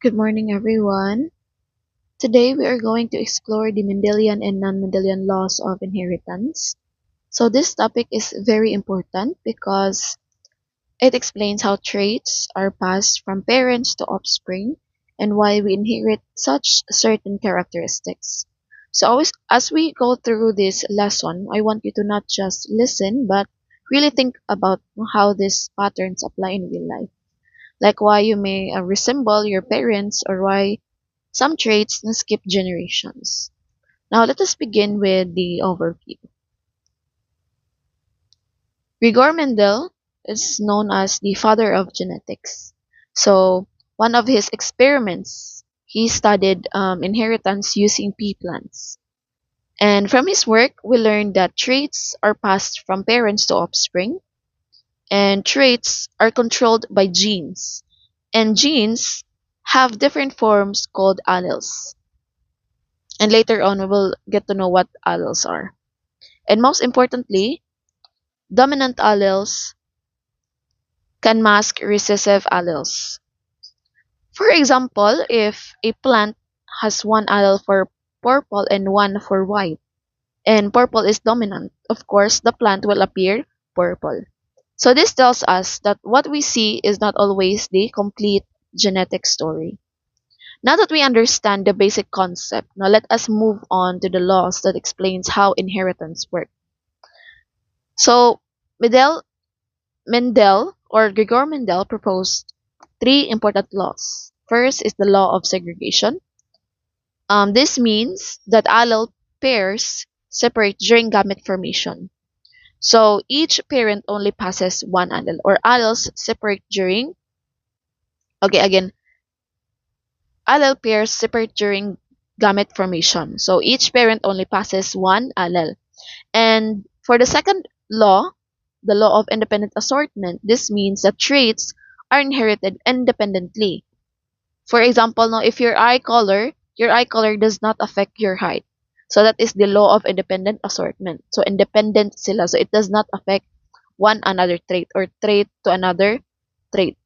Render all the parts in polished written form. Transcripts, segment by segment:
Good morning, everyone. Today we are going to explore the Mendelian and non-Mendelian laws of inheritance. So this topic is very important because it explains how traits are passed from parents to offspring and why we inherit such certain characteristics. So as we go through this lesson, I want you to not just listen but really think about how these patterns apply in real life, like why you may resemble your parents or why some traits na skip generations. Now let us begin with the overview. Gregor Mendel is known as the father of genetics. So one of his experiments, he studied inheritance using pea plants. And from his work, we learned that traits are passed from parents to offspring, and traits are controlled by genes. And genes have different forms called alleles. And later on, we will get to know what alleles are. And most importantly, dominant alleles can mask recessive alleles. For example, if a plant has one allele for purple and one for white, and purple is dominant, of course, the plant will appear purple. So this tells us that what we see is not always the complete genetic story. Now that we understand the basic concept, now let us move on to the laws that explains how inheritance works. So Mendel or Gregor Mendel proposed three important laws. First is the law of segregation. This means that allele pairs separate during gamete formation. So each parent only passes one allele, or alleles separate during, okay, again, allele pairs separate during gamete formation. So each parent only passes one allele. And for the second law, the law of independent assortment, this means that traits are inherited independently. For example, now if your eye color does not affect your height. So that is the law of independent assortment. So independent sila. So it does not affect one another trait or trait to another trait.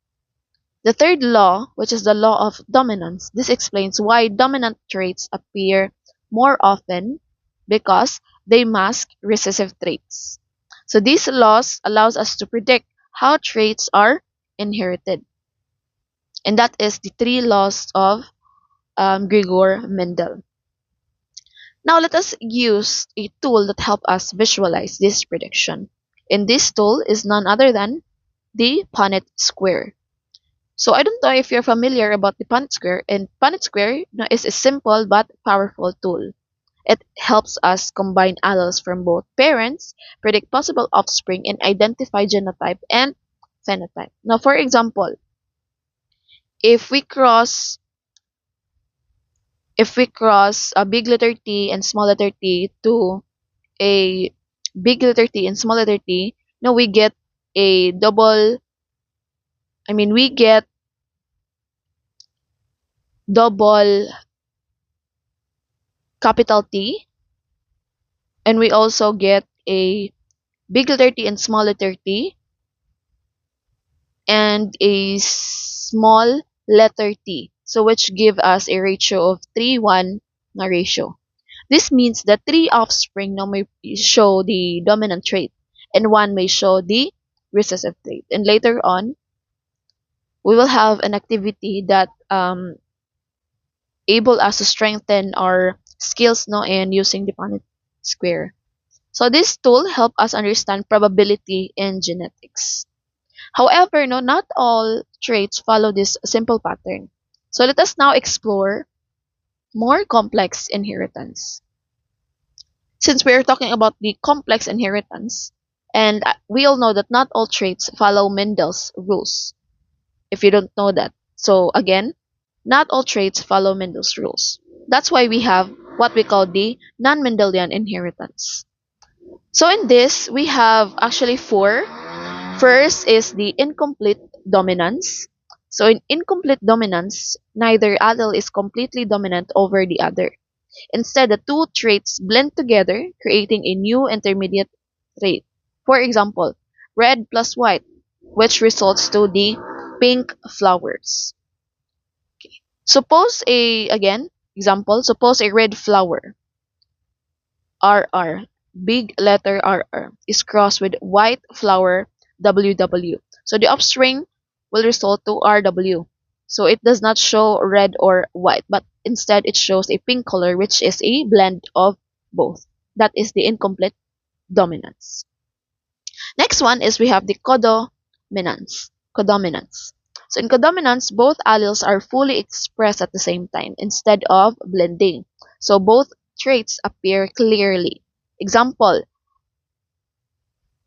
The third law, which is the law of dominance, this explains why dominant traits appear more often because they mask recessive traits. So these laws allows us to predict how traits are inherited. And that is the three laws of Gregor Mendel. Now let us use a tool that help us visualize this prediction. And this tool is none other than the Punnett square. So I don't know if you're familiar about the Punnett square, and Punnett square is a simple but powerful tool. It helps us combine alleles from both parents, predict possible offspring, and identify genotype and phenotype. Now, for example, if we cross a big letter T and small letter T to a big letter T and small letter T, now we get a double, we get double capital T, and we also get a big letter T and small letter T, and a small letter T, so which give us a ratio of 3:1 na ratio. This means that three offspring now may show the dominant trait, and one may show the recessive trait. And later on, we will have an activity that able us to strengthen our skills no in using the Punnett square. So this tool help us understand probability in genetics. However, no, not all traits follow this simple pattern. So let us now explore more complex inheritance. Since we are talking about the complex inheritance, and we all know that not all traits follow Mendel's rules, if you don't know that. So again, not all traits follow Mendel's rules. That's why we have what we call the non-Mendelian inheritance. So in this, we have actually four. First is the incomplete dominance. So in incomplete dominance, neither allele is completely dominant over the other. Instead, the two traits blend together, creating a new intermediate trait. For example, red plus white, which results to the pink flowers. Suppose a, again, example, suppose a red flower, RR, big letter RR, is crossed with white flower, WW. So the offspring will result to RW. So it does not show red or white, but instead it shows a pink color, which is a blend of both. That is the incomplete dominance. Next one is we have the codominance. Codominance. So in codominance, both alleles are fully expressed at the same time instead of blending. So both traits appear clearly. Example.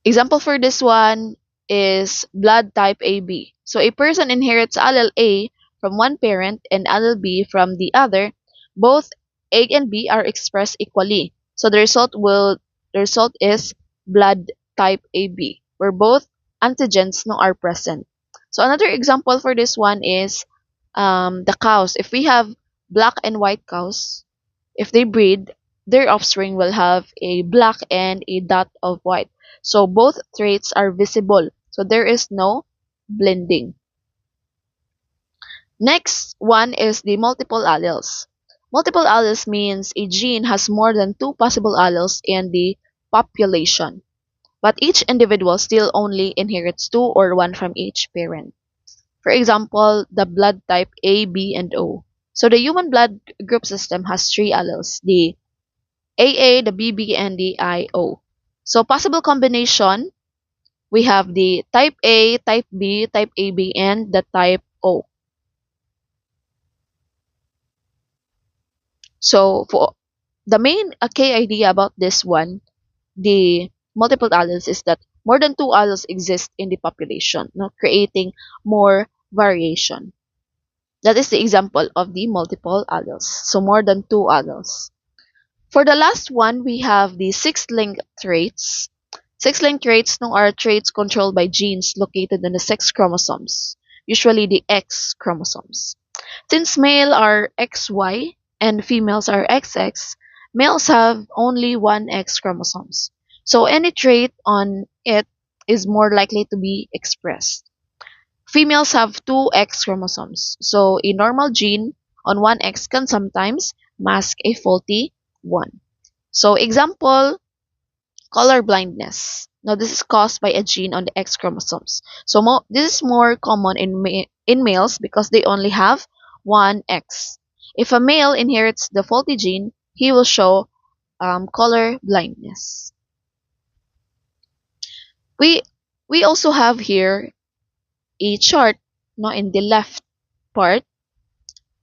Example for this one is blood type AB. So a person inherits allele A from one parent and allele B from the other. Both A and B are expressed equally. So the result is blood type AB, where both antigens no are present. So another example for this one is the cows. If we have black and white cows, if they breed, their offspring will have a black and a dot of white. So both traits are visible. So there is no blending. Next one is the multiple alleles. Multiple alleles means a gene has more than two possible alleles in the population, but each individual still only inherits two or one from each parent. For example, the blood type A, B, and O. So the human blood group system has three alleles, the AA, the BB, and the IO. So possible combination, we have the type A, type B, type AB, and the type O. So for the main key idea about this one, the multiple alleles, is that more than two alleles exist in the population, no, creating more variation. That is the example of the multiple alleles. So more than two alleles. For the last one, we have the six-linked traits. Six-linked traits no, are traits controlled by genes located in the sex chromosomes, usually the X chromosomes. Since male are XY and females are XX, males have only one X chromosomes. So any trait on it is more likely to be expressed. Females have two X chromosomes, so a normal gene on one X can sometimes mask a faulty one. So example, color blindness. Now this is caused by a gene on the X chromosomes. So this is more common in males because they only have one X. If a male inherits the faulty gene, he will show color blindness. We we also have here a chart, no, in the left part.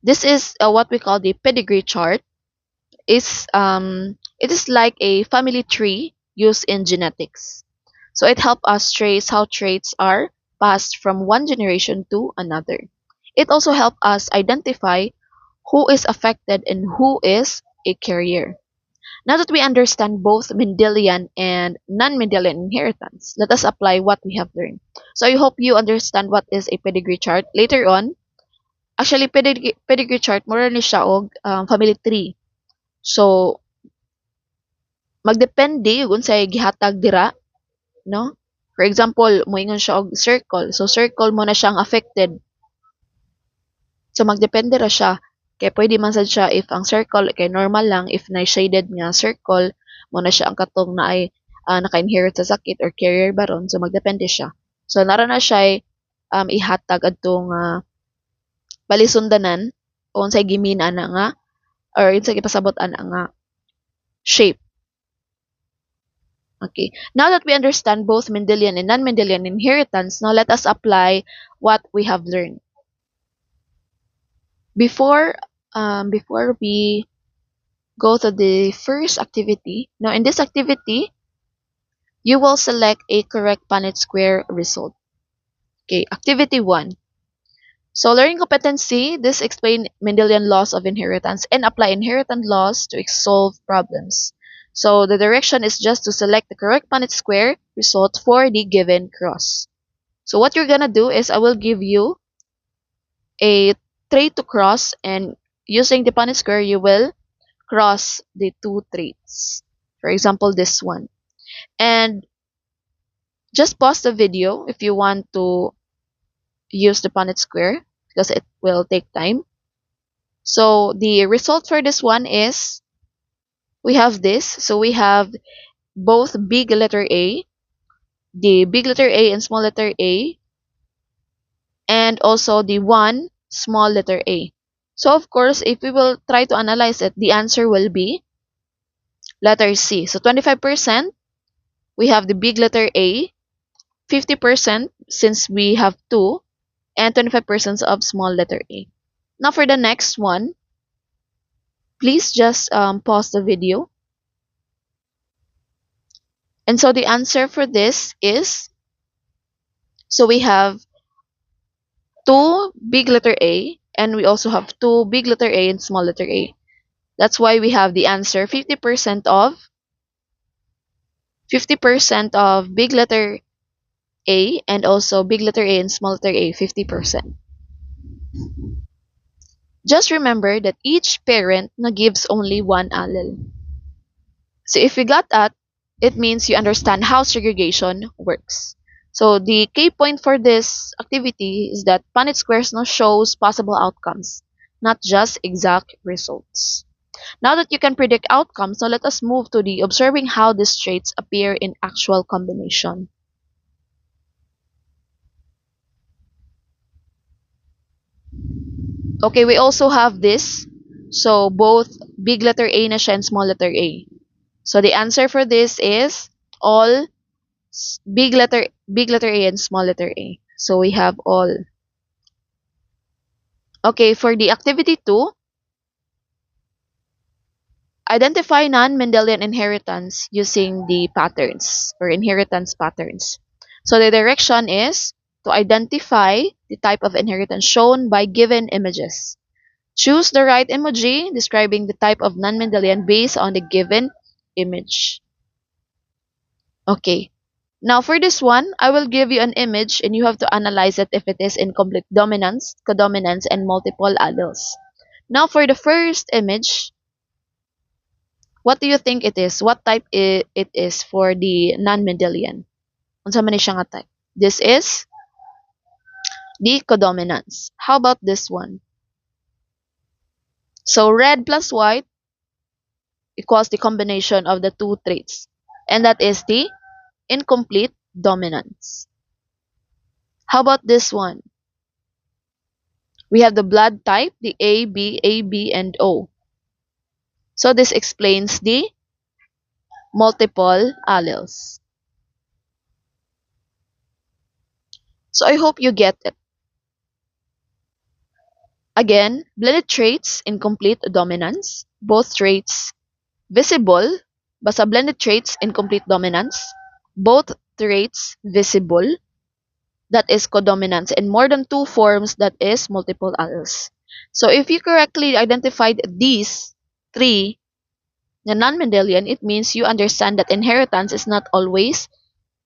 This is what we call the pedigree chart. It is like a family tree used in genetics. So it helps us trace how traits are passed from one generation to another. It also helps us identify who is affected and who is a carrier. Now that we understand both Mendelian and non-Mendelian inheritance, let us apply what we have learned. So I hope you understand what is a pedigree chart. Later on, actually pedigree chart more ni siya og family tree. So magdepende kung unsay gihatag dira, no? For example, moingon siya og circle. So circle mo na siyang affected. So magdepende ra siya. Kay pwede man sad siya if ang circle kay normal lang, if na shaded nga circle mo na siya ang katong na ay naka-inherit sa sakit or carrier baron. So magdepende siya. So nara na siya ihatag adtong balisundanan o unsay gimina na nga or unsay gipasabot ana nga shape. Okay. Now that we understand both Mendelian and non-Mendelian inheritance, now let us apply what we have learned. Before we go to the first activity, now in this activity, you will select a correct Punnett square result. Okay, activity 1. So learning competency, this explain Mendelian laws of inheritance and apply inheritance laws to solve problems. So the direction is just to select the correct Punnett square result for the given cross. So what you're gonna do is I will give you a trait to cross, and using the Punnett square you will cross the two traits. For example, this one. And just pause the video if you want to use the Punnett square because it will take time. So the result for this one is we have this. So we have both big letter A, the big letter A and small letter A, and also the one small letter A. So of course, if we will try to analyze it, the answer will be letter C. So 25%, we have the big letter A, 50% since we have 2, and 25% of small letter A. Now for the next one, please just pause the video. And so the answer for this is, so we have 2 big letter A, and we also have 2 big letter A and small letter A. That's why we have the answer 50% of big letter A and also big letter A and small letter A 50%. Just remember that each parent na gives only one allele. So if you got that, it means you understand how segregation works. So the key point for this activity is that Punnett squares now shows possible outcomes, not just exact results. Now that you can predict outcomes, now let us move to the observing how these traits appear in actual combination. Okay, we also have this. So both big letter A na siya and small letter A. So the answer for this is all big letter A and small letter A. So we have all. Okay, for the activity 2, identify non-Mendelian inheritance using the patterns or inheritance patterns. So the direction is to identify the type of inheritance shown by given images. Choose the right emoji describing the type of non-Mendelian based on the given image. Okay. Now for this one, I will give you an image and you have to analyze it if it is incomplete dominance, codominance, and multiple alleles. Now for the first image, what do you think it is? What type it is for the non-Mendelian? Unsa man ni siya nga type? This is the codominance. How about this one? So red plus white equals the combination of the two traits. And that is the incomplete dominance. How about this one? We have the blood type, the A, B, and O. So this explains the multiple alleles. So I hope you get it. Again, blended traits, incomplete dominance, both traits visible, basta blended traits, incomplete dominance, both traits visible, that is codominance, and more than 2 forms, that is multiple alleles. So if you correctly identified these 3, the non-Mendelian, it means you understand that inheritance is not always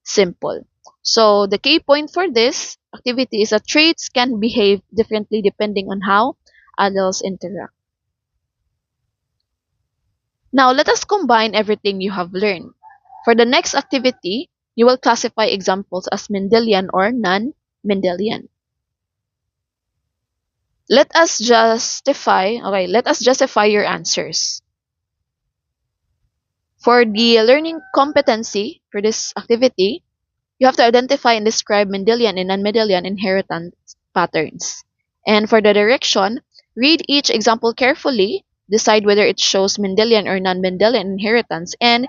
simple. So the key point for this activity is that traits can behave differently depending on how alleles interact. Now let us combine everything you have learned. For the next activity, you will classify examples as Mendelian or non-Mendelian. Let us justify your answers. For the learning competency for this activity, you have to identify and describe Mendelian and non-Mendelian inheritance patterns. And for the direction, read each example carefully, decide whether it shows Mendelian or non-Mendelian inheritance, and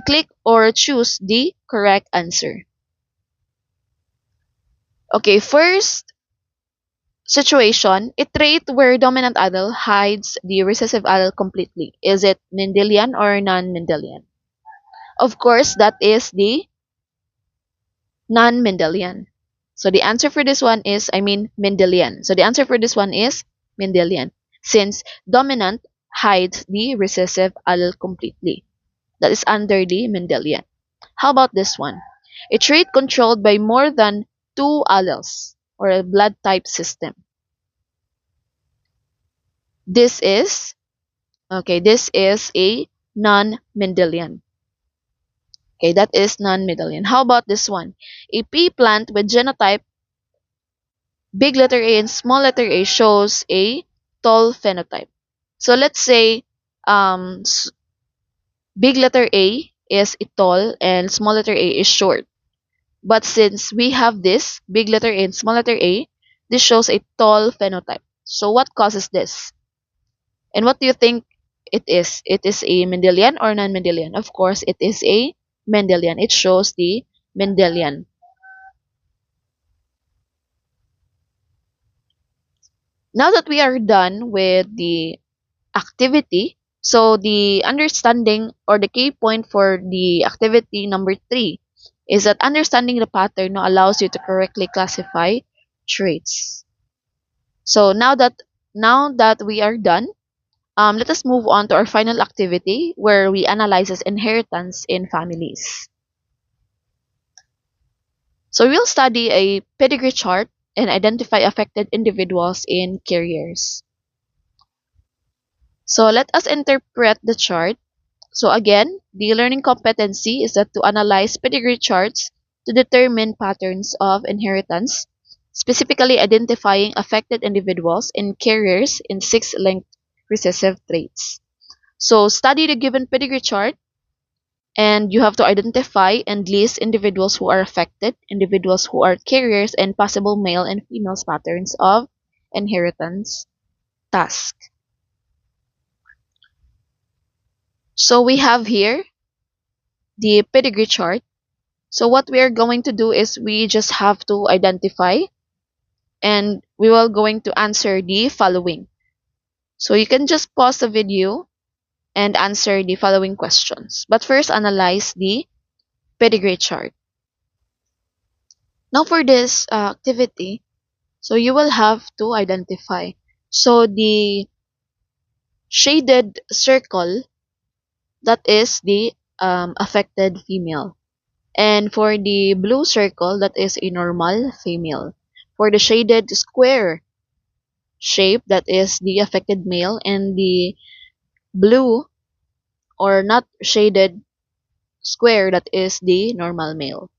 click or choose the correct answer. Okay, first situation, a trait where dominant allele hides the recessive allele completely. Is it Mendelian or non-Mendelian? Of course, that is the non-Mendelian. So the answer for this one is, Mendelian. So the answer for this one is Mendelian, since dominant hides the recessive allele completely. That is under the Mendelian. How about this one? A trait controlled by more than 2 alleles, or a blood type system. This is a non-Mendelian. Okay, that is non-Mendelian. How about this one? A pea plant with genotype big letter A and small letter A shows a tall phenotype. So let's say um, s- big letter A is tall and small letter A is short. But since we have this big letter A and small letter A, this shows a tall phenotype. So what causes this? And what do you think it is? It is a Mendelian or non-Mendelian? Of course, it is a Mendelian. It shows the Mendelian. Now that we are done with the activity, so the understanding or the key point for the activity number 3 is that understanding the pattern now allows you to correctly classify traits. So now that we are done, let us move on to our final activity where we analyzes inheritance in families. So we'll study a pedigree chart and identify affected individuals in carriers. So let us interpret the chart. So again, the learning competency is that to analyze pedigree charts to determine patterns of inheritance, specifically identifying affected individuals and carriers in 6 linked recessive traits. So study the given pedigree chart and you have to identify and list individuals who are affected, individuals who are carriers, and possible male and female patterns of inheritance task. So we have here the pedigree chart. So what we are going to do is we just have to identify and we will going to answer the following. So you can just pause the video and answer the following questions. But first analyze the pedigree chart. Now for this activity, so you will have to identify. So the shaded circle, that is the affected female. And for the blue circle, that is a normal female. For the shaded square shape, that is the affected male. And the blue or not shaded square, that is the normal male.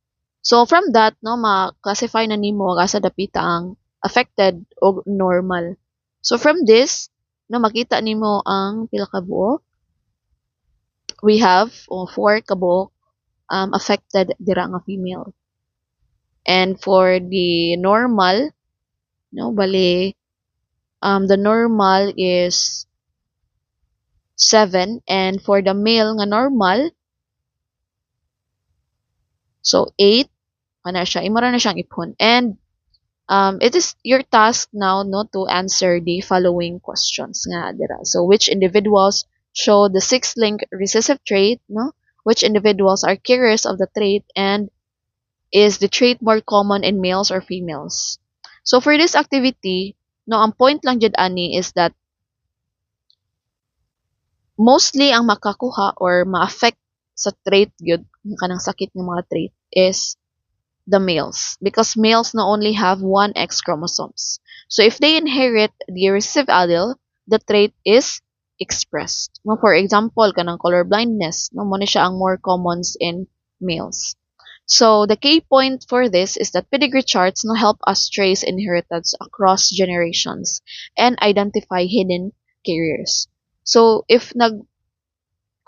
So from that, no, ma-classify na nimo asa dapita ang affected o normal. So from this, no, makita nimo ang pila ka buok. We have 4 ka buok affected dira nga female. And for the normal, no, bali the normal is 7 and for the male nga normal, so 8 ana siya, imo ra na siyang ipon. And it is your task now no to answer the following questions nga dira. So which individuals show the 6 link recessive trait, no? Which individuals are carriers of the trait, and is the trait more common in males or females? So for this activity, no, ang point lang jud ani is that mostly ang makakuha or ma-affect sa trait gyud kanang sakit ng mga trait is the males, because males na only have one X chromosomes. So if they inherit the recessive allele, the trait is expressed. No, for example, kanang color blindness, no, mo ni siya ang more commons in males. So the key point for this is that pedigree charts no help us trace inheritance across generations and identify hidden carriers. So if nag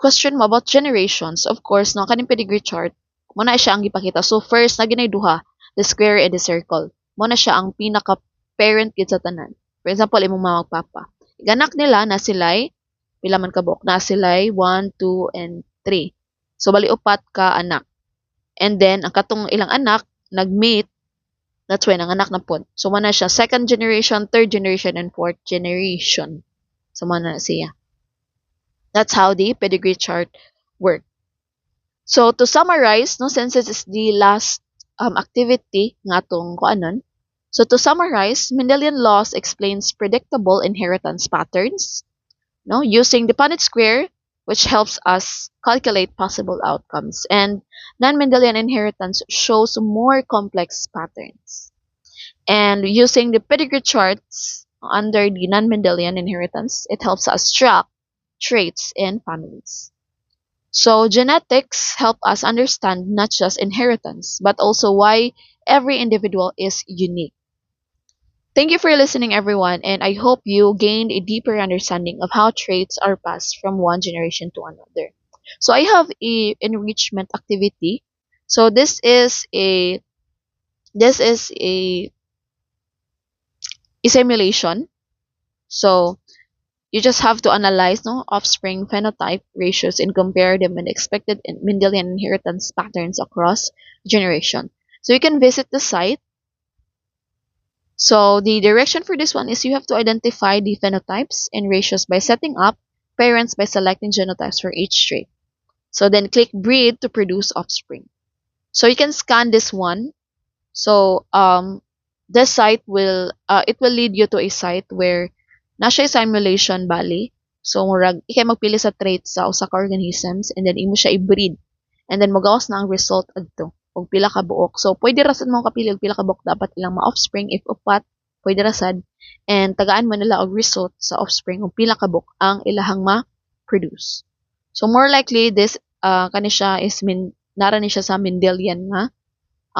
question mo about generations, of course, no, kaning pedigree chart, mo na siya ang gipakita. So first, na ginay duha, the square and the circle. Mo na siya ang pinaka-parent gid sa tanan. For example, imong mama ug papa. Ganak nila na sila'y, pila man kabok, na sila'y 1, 2, and 3. So bali upat ka anak. And then, ang katong ilang anak, nag-meet, that's why nanganak na pod. So mo na siya second generation, third generation, and fourth generation. So mo na siya. That's how the pedigree chart works. So to summarize, no, since this is the last activity nga tong kuanon. So to summarize, Mendelian laws explains predictable inheritance patterns, no, using the Punnett square, which helps us calculate possible outcomes, and non-Mendelian inheritance shows more complex patterns. And using the pedigree charts under the non-Mendelian inheritance, it helps us track traits in families. So genetics help us understand not just inheritance, but also why every individual is unique. Thank you for listening, everyone, and I hope you gained a deeper understanding of how traits are passed from one generation to another. So I have a enrichment activity. So this is a simulation. So you just have to analyze no offspring phenotype ratios and compare them with expected Mendelian inheritance patterns across generation. So you can visit the site. So the direction for this one is you have to identify the phenotypes and ratios by setting up parents by selecting genotypes for each trait. So then click breed to produce offspring. So you can scan this one. So this site will it will lead you to a site where na siya simulation bali. So murag ikay magpili sa traits sa usa ka organisms and then imo siya i-breed. And then magawas na ang result adto og pila ka buok. So pwede ra sad mo kapili og pila ka buok dapat ilang ma-offspring if upat pwede ra sad and tagaan mo nila og result sa offspring og pila ka buok ang ilahang ma-produce. So more likely this kani siya is nara ni siya sa Mendelian nga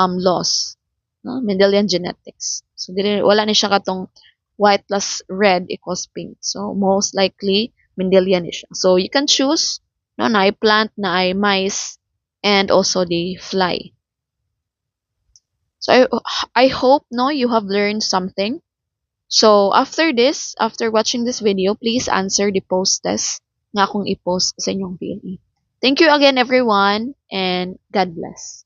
laws, no? Mendelian genetics. So wala ni siya katong white plus red equals pink. So most likely Mendelian ni siya. So you can choose no na ay plant, na ay mice, and also the fly. So I hope no you have learned something. So after this, after watching this video, please answer the post test nga akong i-post sa inyong PLE. Thank you again everyone and God bless.